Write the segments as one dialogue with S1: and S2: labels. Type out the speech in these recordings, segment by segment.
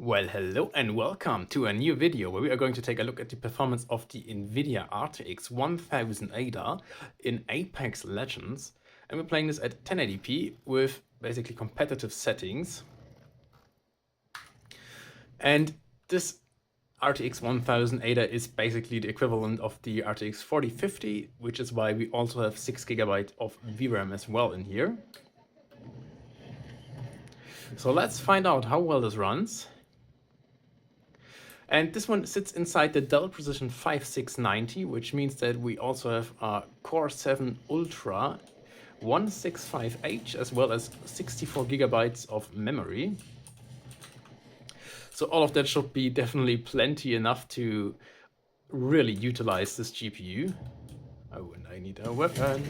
S1: Well, hello and welcome to a new video where we are going to take a look at the performance of the NVIDIA RTX 1000 ADA in Apex Legends. And we're playing this at 1080p with basically competitive settings. And this RTX 1000 ADA is basically the equivalent of the RTX 4050, which is why we also have 6 GB of VRAM as well in here. So let's find out how well this runs. And this one sits inside the DELL Precision 5690, which means that we also have a Core 7 Ultra 165H as well as 64 GB of memory. So all of that should be definitely plenty enough to really utilize this GPU. Oh, and I need a weapon.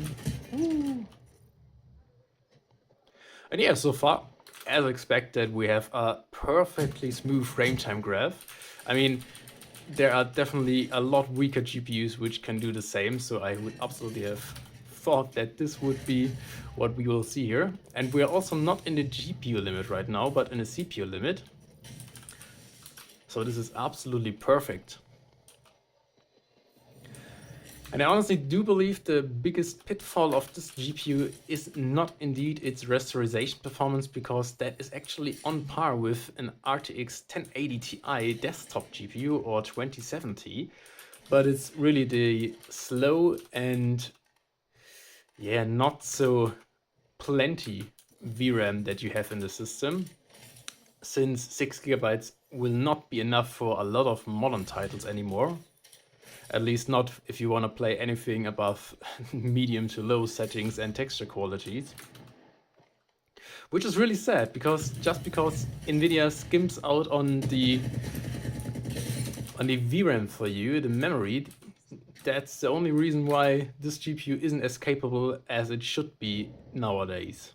S1: Woo. And yeah, so far, as expected, we have a perfectly smooth frame time graph. I mean, there are definitely a lot weaker GPUs which can do the same, so I would absolutely have thought that this would be what we will see here. And we are also not in the GPU limit right now, but in a CPU limit. So this is absolutely perfect. And I honestly do believe the biggest pitfall of this GPU is not indeed its rasterization performance, because that is actually on par with an RTX 1080 Ti desktop GPU or 2070, but it's really the slow and not so plenty VRAM that you have in the system, since 6 GB will not be enough for a lot of modern titles anymore. At least not if you want to play anything above medium to low settings and texture qualities. Which is really sad, because just because NVIDIA skims out on the VRAM for you, the memory, that's the only reason why this GPU isn't as capable as it should be nowadays.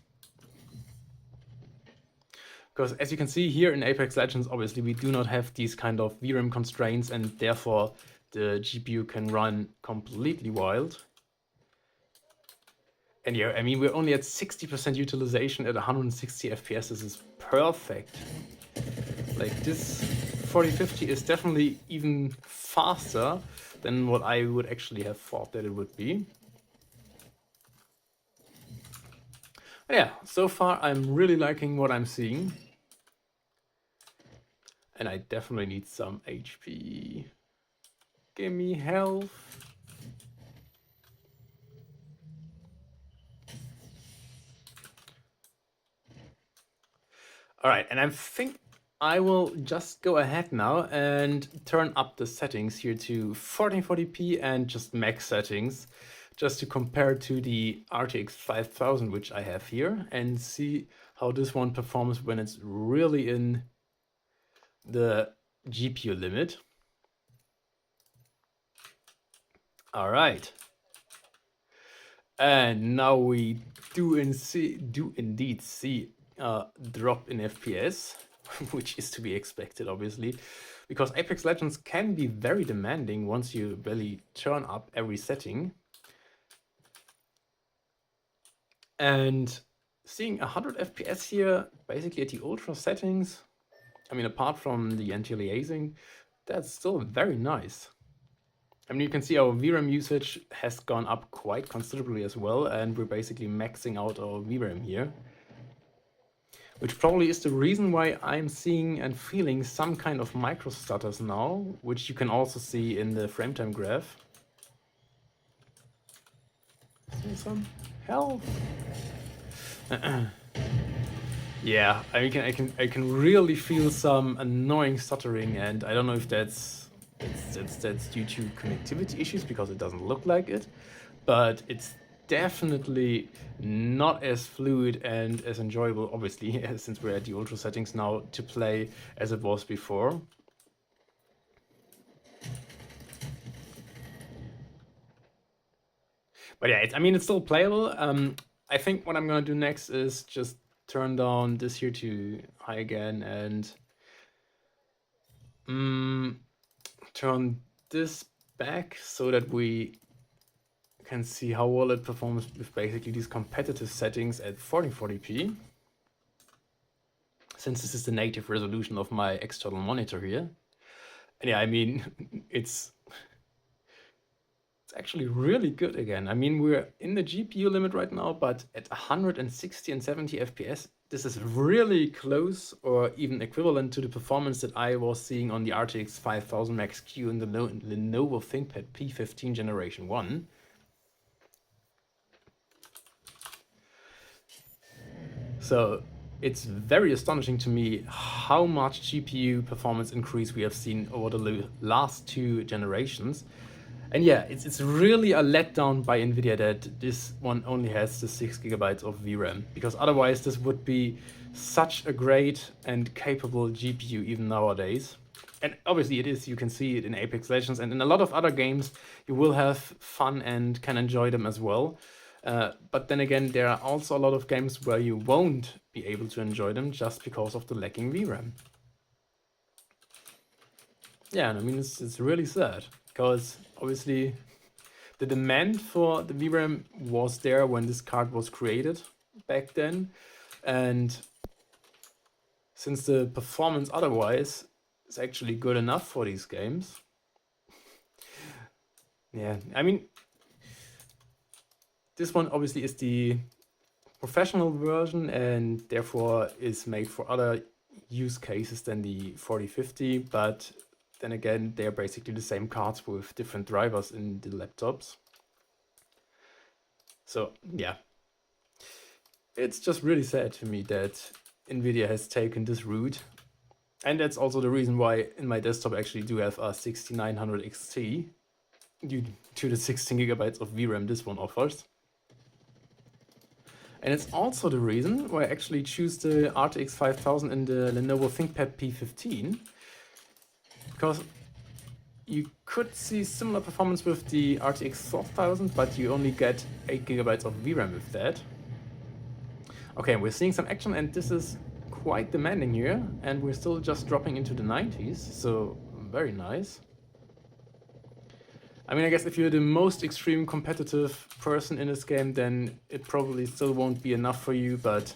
S1: Because as you can see here in Apex Legends, obviously we do not have these kind of VRAM constraints, and therefore the GPU can run completely wild. And yeah, I mean, we're only at 60% utilization at 160 FPS. This is perfect. Like, this 4050 is definitely even faster than what I would actually have thought that it would be. But yeah, so far I'm really liking what I'm seeing. And I definitely need some HP. Give me health. All right, and I think I will just go ahead now and turn up the settings here to 1440p and just max settings, just to compare to the RTX 5000, which I have here, and see how this one performs when it's really in the GPU limit. All right. And now we do indeed see a drop in FPS, which is to be expected, obviously, because Apex Legends can be very demanding once you really turn up every setting. And seeing 100 FPS here, basically at the ultra settings, I mean, apart from the anti-aliasing, that's still very nice. I mean, you can see our VRAM usage has gone up quite considerably as well, and we're basically maxing out our VRAM here. Which probably is the reason why I'm seeing and feeling some kind of micro stutters now, which you can also see in the frame time graph. See some health. Yeah, I can really feel some annoying stuttering, and I don't know if that's due to connectivity issues, because it doesn't look like it, but it's definitely not as fluid and as enjoyable, obviously, since we're at the ultra settings now, to play as it was before. But yeah, I mean, it's still playable. I think what I'm gonna do next is just turn down this here to high again, and turn this back so that we can see how well it performs with basically these competitive settings at 1440p. since this is the native resolution of my external monitor here. And yeah, I mean, it's actually really good again. I mean, we're in the GPU limit right now, but at 160 and 70 FPS, this is really close or even equivalent to the performance that I was seeing on the RTX 5000 Max Q in the Lenovo ThinkPad P15 Generation 1. So it's very astonishing to me how much GPU performance increase we have seen over the last 2 generations. And yeah, it's really a letdown by NVIDIA that this one only has the 6 GB of VRAM, because otherwise this would be such a great and capable GPU even nowadays. And obviously it is, you can see it in Apex Legends and in a lot of other games. You will have fun and can enjoy them as well. But then again, there are also a lot of games where you won't be able to enjoy them just because of the lacking VRAM. Yeah, and I mean, it's really sad, because obviously the demand for the VRAM was there when this card was created back then. And since the performance otherwise is actually good enough for these games, yeah, I mean, this one obviously is the professional version and therefore is made for other use cases than the 4050, but then again, they're basically the same cards with different drivers in the laptops. So yeah, it's just really sad to me that NVIDIA has taken this route. And that's also the reason why in my desktop I actually do have a 6900 XT due to the 16 GB of VRAM this one offers. And it's also the reason why I actually choose the RTX 5000 and the Lenovo ThinkPad P15, because you could see similar performance with the RTX 4000, but you only get 8 GB of VRAM with that. Okay, we're seeing some action, and this is quite demanding here, and we're still just dropping into the 90s, so very nice. I mean, I guess if you're the most extreme competitive person in this game, then it probably still won't be enough for you, but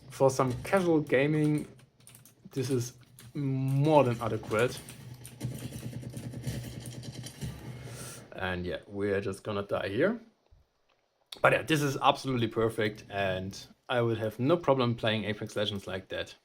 S1: for some casual gaming, this is more than adequate. And yeah, we're just gonna die here. But yeah, this is absolutely perfect, and I would have no problem playing Apex Legends like that.